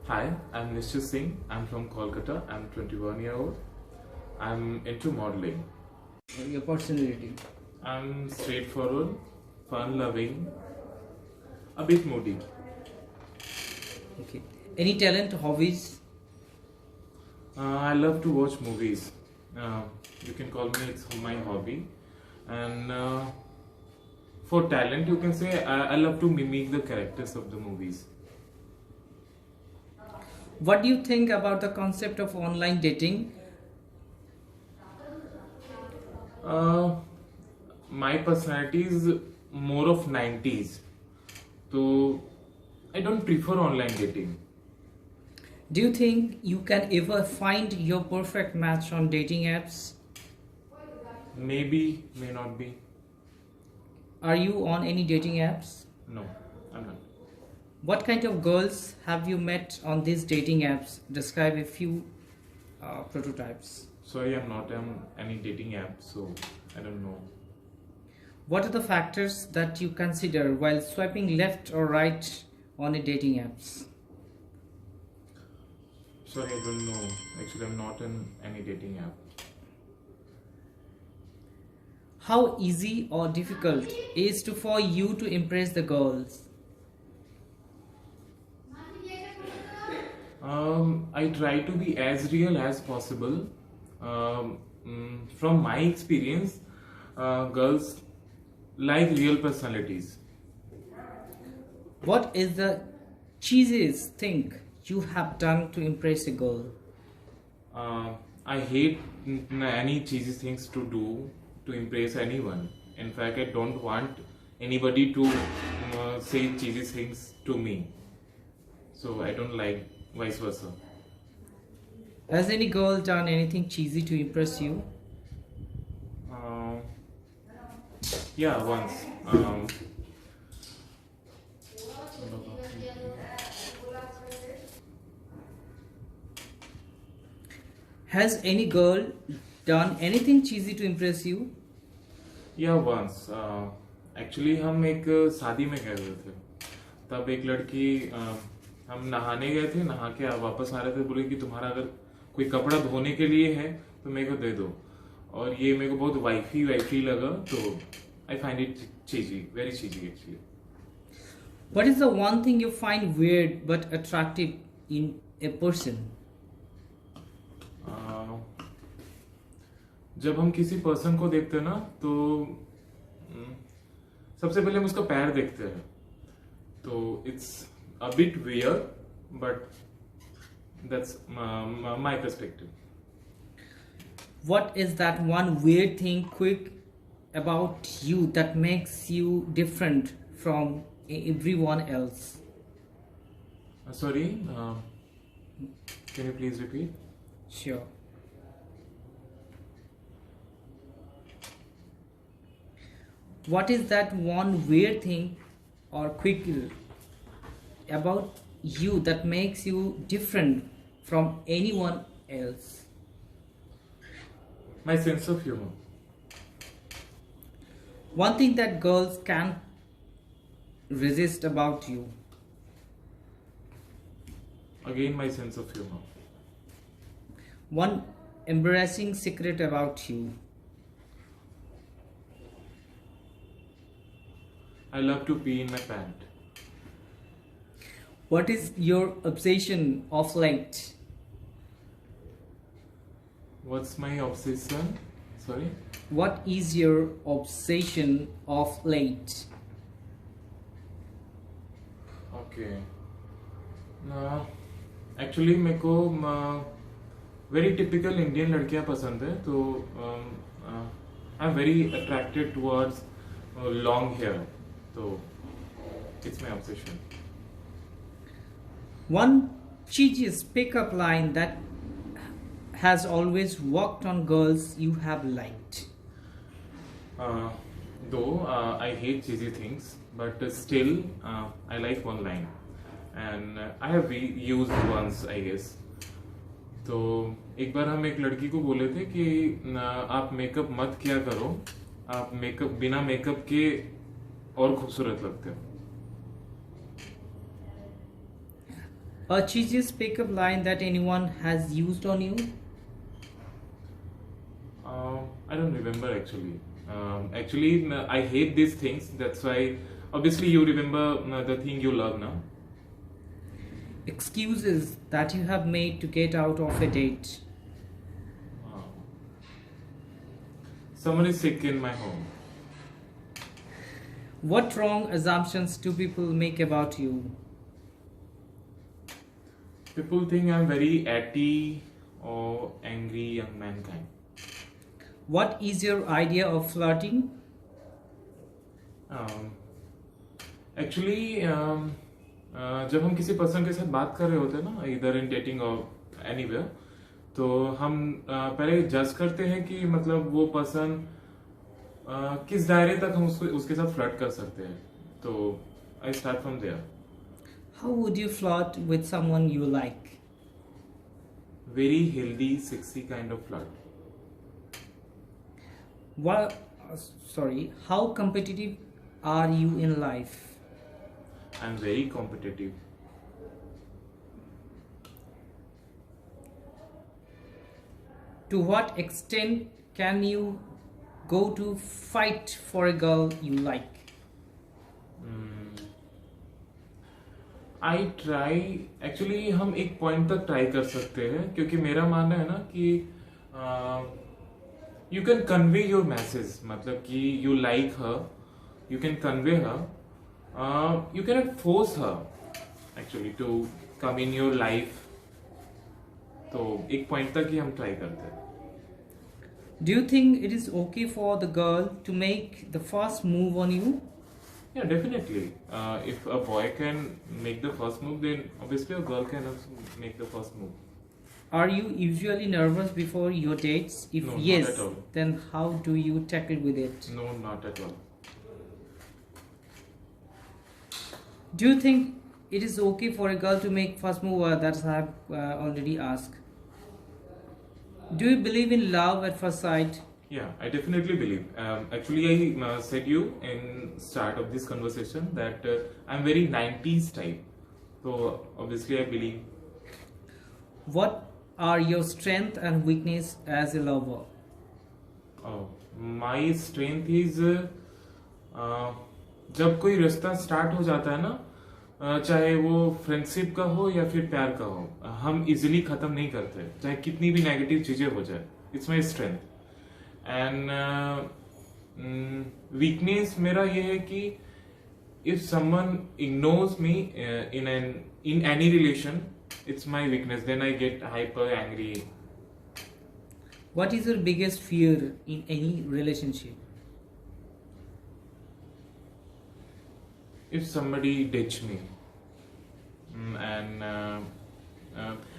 Hi, I'm Nishit Singh. I'm from Kolkata. I'm 21 year old. I'm into modeling. Your personality. I'm straightforward, fun-loving, a bit moody. Okay. Any talent, hobbies? I love to watch movies. You can call me it's my hobby. And for talent, you can say I love to mimic the characters of the movies. What do you think about the concept of online dating? Uh, my personality is more of 90s. So I don't prefer online dating. Do you think you can ever find your perfect match on dating apps? Maybe, may not be. Are you on any dating apps? No, I'm not. What kind of girls have you met on these dating apps? Describe a few prototypes. Sorry, I'm not on any dating app, so I don't know. What are the factors that you consider while swiping left or right on a dating apps? Sorry, I don't know. Actually, I'm not in any dating app. How easy or difficult is to for you to impress the girls? I try to be as real as possible. From my experience, girls like real personalities. What is the cheesiest thing you have done to impress a girl? I hate any cheesy things to do to impress anyone. In fact, I don't want anybody to say cheesy things to me. So I don't like vice versa. Has any girl done anything cheesy to impress you? Uh, yeah, once. Has any girl done anything cheesy to impress you? या once actually हम एक शादी में गए हुए थे. तब एक लड़की हम नहाने गए थे. नहा के वापस आ रहे थे. बोले कि तुम्हारा अगर कोई कपड़ा धोने के लिए है तो मेरे को दे दो. और ये मेरे को बहुत वाइफी वाइफी लगा. तो I find it cheesy, very cheesy actually. What is the one thing you find weird but attractive in a person? जब हम किसी पर्सन को देखते हैं ना तो सबसे पहले हम उसका पैर देखते हैं. तो it's a bit weird but that's my perspective. What is that one weird thing quick about you that makes you different from everyone else? Sorry, can you please repeat? Sure. What is that one weird thing or quick about you that makes you different from anyone else? My sense of humor. One thing that girls can't resist about you. Again, my sense of humor. One embarrassing secret about you. I love to pee in my pant. What is your obsession of late? What's my obsession? Sorry? What is your obsession of late? Okay. Actually मेरे को very typical Indian लड़कियां पसंद है. तो I'm very attracted towards long hair. So it's my obsession. One cheesiest pickup line that has always worked on girls you have liked. Though I hate cheesy things, but still I like one line, and I have used once, I guess. तो एक बार हम एक लड़की को बोले थे कि आप मेकअप मत किया करो, आप मेकअप बिना मेकअप के और खूबसूरत लगते हो. A cheesiest pickup line that anyone has used on you? I don't remember actually. I hate these things. That's why, obviously, you remember the thing you love now. Excuses that you have made to get out of a date? Uh, Someone is sick in my home. What wrong assumptions do people make about you? People think I'm very atty or angry young man kind. What is your idea of flirting? Um, Actually, जब हम किसी person के साथ बात कर रहे होते हैं ना, इधर इन डेटिंग और एनीवेयर, तो हम पहले जज करते हैं कि मतलब वो पर्सन किस दायरे तक हम उसके साथ फ्लर्ट कर सकते हैं. तो I start from there. How would you flirt with someone you like? Very healthy, sexy kind of flirt. What, how competitive are you in life? I'm very competitive. To what extent can you go to fight for a girl you like? I try. Actually हम एक point तक try कर सकते हैं, क्योंकि मेरा मानना है ना कि you can convey your message. मतलब कि you like her, you can convey her, you can not force her actually to come in your life. तो एक पॉइंट तक ही हम ट्राई करते हैं. Do you think it is okay for the girl to make the first move on you? Yeah, definitely. If a boy can make the first move, then obviously a girl can also make the first move. Are you usually nervous before your dates? If No, yes, not at all. then how do you tackle with it? No, not at all. Do you think it is okay for a girl to make first move? That I have already asked. Do you believe in love at first sight? Yeah, I definitely believe. Actually, I said you in start of this conversation that I'm very 90s type. So obviously, I believe. What are your strength and weakness as a lover? Oh, my strength is जब कोई रिश्ता start हो जाता है ना, चाहे वो friendship का हो या फिर प्यार का हो, हम इजीली खत्म नहीं करते, चाहे कितनी भी नेगेटिव चीजें हो जाए. It's my strength. And weakness मेरा ये है कि if someone ignores me in any relation, it's my weakness. Then I get hyper angry. What is your biggest fear in any relationship? If somebody ditch me. And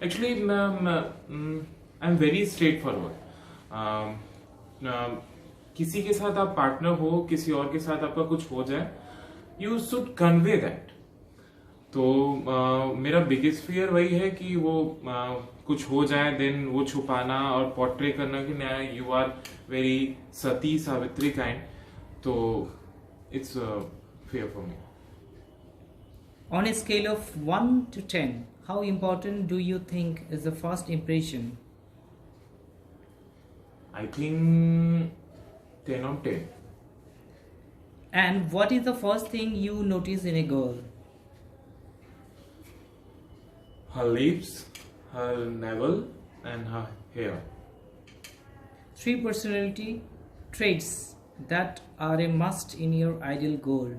actually, I'm very straightforward. किसी के साथ आप partner हो, किसी और के साथ आपका कुछ हो जाए, you should convey that. तो मेरा बिगेस्ट फियर वही है कि वो कुछ हो जाए, देन वो छुपाना और पोर्ट्रे करना कि नहीं, you are very Sati Savitri kind. तो it's fear for me. On a scale of 1 to 10, how important do you think is the first impression? I think 10 on 10. And what is the first thing you notice in a girl? Her lips, her navel, and her hair. 3 personality traits that are a must in your ideal goal.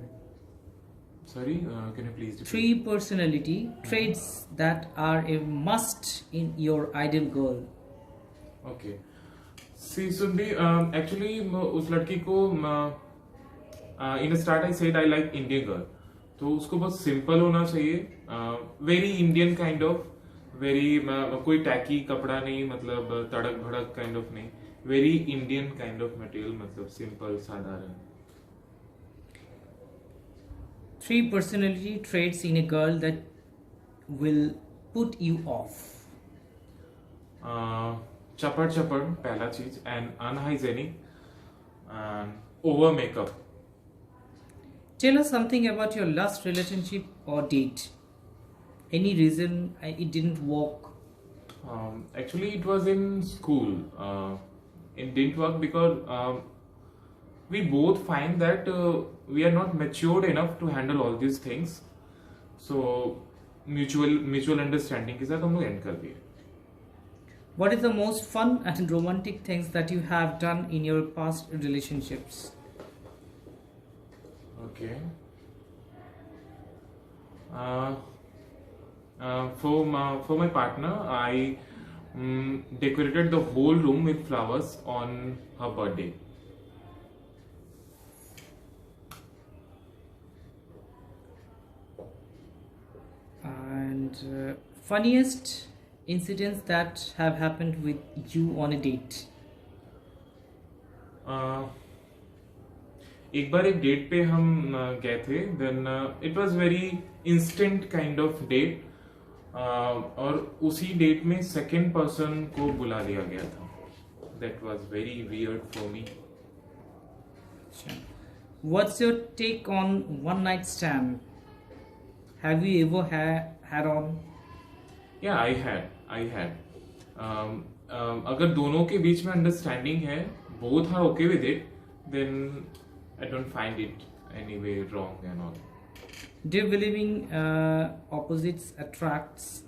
Sorry, can you please repeat? 3 personality traits that are a must in your ideal goal. Okay. See, Sundi, actually, उस लड़की को in the start I said I like Indian girl. तो उसको बहुत simple होना चाहिए, very Indian kind of, very कोई tacky कपड़ा नहीं, मतलब तड़क भड़क काइंड ऑफ नहीं, very Indian kind of material, मतलब सिंपल साधारण. 3 personality traits in a girl that will put you off. चपड़ चपड़ पहला चीज, and unhygienic and over makeup. Tell us something about your last relationship or date. Any reason it didn't work? Actually, it was in school. It didn't work because we both find that we are not matured enough to handle all these things. So mutual understanding के साथ हम लोग end कर दिए. What is the most fun and romantic things that you have done in your past relationships? Okay. For my partner, I decorated the whole room with flowers on her birthday. And funniest incidents that have happened with you on a date? एक बार एक date पे हम गए थे. Then it was very instant kind of date, और उसी date में second person को बुला लिया गया था. That was very weird for me. What's your take on one night stand? Have you ever had on? Yeah, I had. अगर दोनों के बीच में अंडरस्टैंडिंग है, both are okay with it, then I don't find it anyway wrong and all. Do you believe in opposites attracts?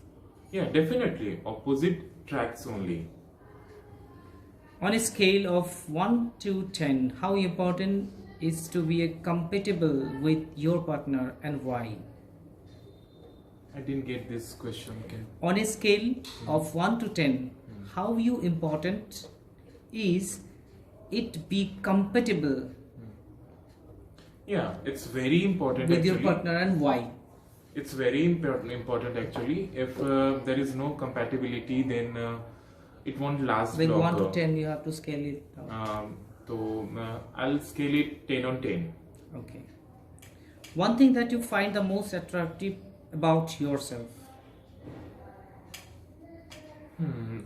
Yeah, definitely. Opposite tracks only. On a scale of 1 to 10, how important is to be compatible with your partner and why? I didn't get this question. Can On a scale of 1 to 10, how important is it be compatible Yeah, it's very important with your actually. partner and why? It's very important actually. If there is no compatibility, then it won't last With 1 longer. to 10, you have to scale it out. So I'll scale it 10 on 10. Okay. One thing that you find the most attractive about yourself?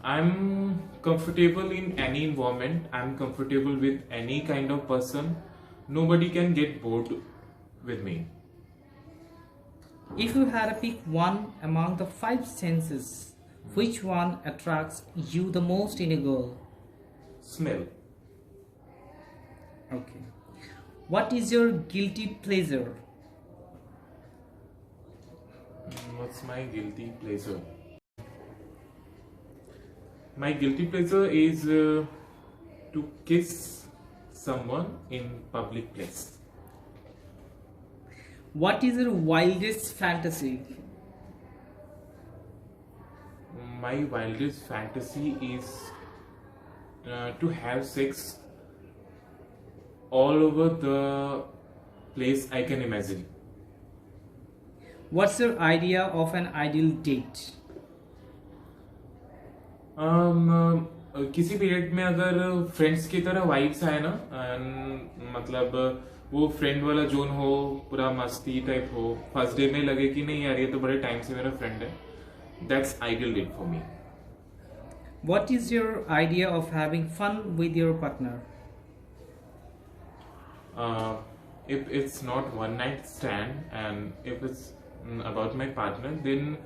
I'm comfortable in any environment. I'm comfortable with any kind of person. Nobody can get bored with me. If you had to pick one among the 5 senses, which one attracts you the most in a girl? Smell. Okay. What is your guilty pleasure? What's my guilty pleasure? My guilty pleasure is to kiss someone in public place. What is your wildest fantasy? My wildest fantasy is to have sex all over the place I can imagine. What's your idea of an ideal date? किसी period में अगर friends की तरह vibes आए ना, मतलब वो friend वाला जोन हो, पूरा मस्ती टाइप हो, फर्स्ट डे में लगे कि नहीं यार ये तो बड़े टाइम से मेरा फ्रेंड है, that's ideal date for me. What is your idea of having fun with your partner? If it's not one night stand and if it's about my partner, then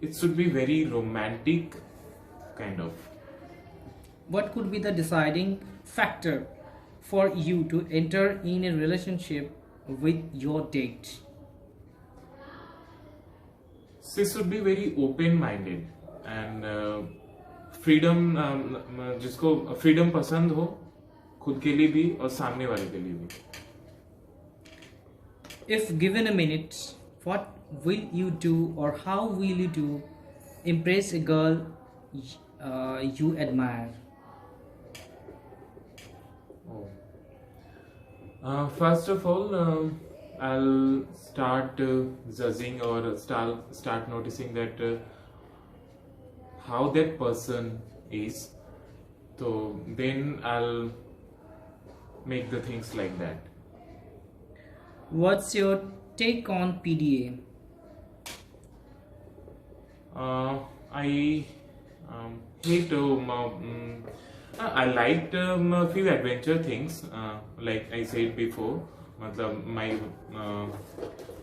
it should be very romantic kind of. What could be the deciding factor for you to enter in a relationship with your date? She should be very open minded and freedom, जिसको freedom पसंद हो, खुद के लिए भी और सामने वाले के लिए भी. If given a minute, what will you do or how will you do impress a girl you admire? First of all, I'll start judging or start noticing that how that person is. So then I'll make the things like that. What's your take on PDA? I hate. I liked a few adventure things, like I said before. मतलब my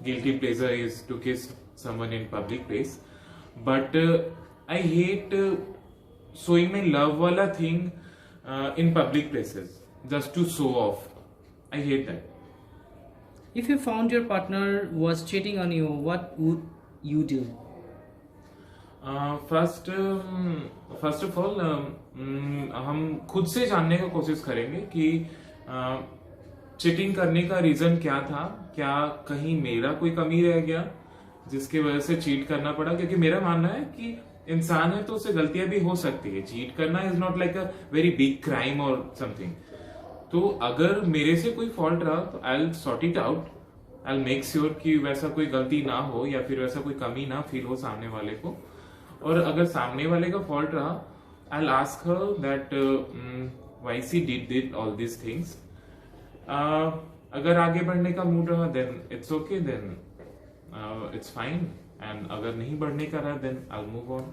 guilty pleasure is to kiss someone in public place. But I hate showing my love wala thing in public places just to show off. I hate that. If you found your partner was cheating on you, what would you do? First of all हम खुद से जानने का कोशिश करेंगे कि cheating करने का रीजन क्या था, क्या कहीं मेरा कोई कमी रह गया जिसकी वजह से चीट करना पड़ा, क्योंकि मेरा मानना है कि इंसान है तो उससे गलतियां भी हो सकती है. चीट करना is not like a very big crime और समथिंग. तो अगर मेरे से कोई फॉल्ट रहा तो I will sort it out. I will make sure कि वैसा कोई गलती ना हो या फिर वैसा कोई कमी ना फील हो सामने वाले को. और अगर सामने वाले का फॉल्ट रहा, I will ask her that why she did all this things. अगर आगे बढ़ने का मूड रहा then it's okay, then it's fine. And अगर नहीं बढ़ने का रहा then I will move on.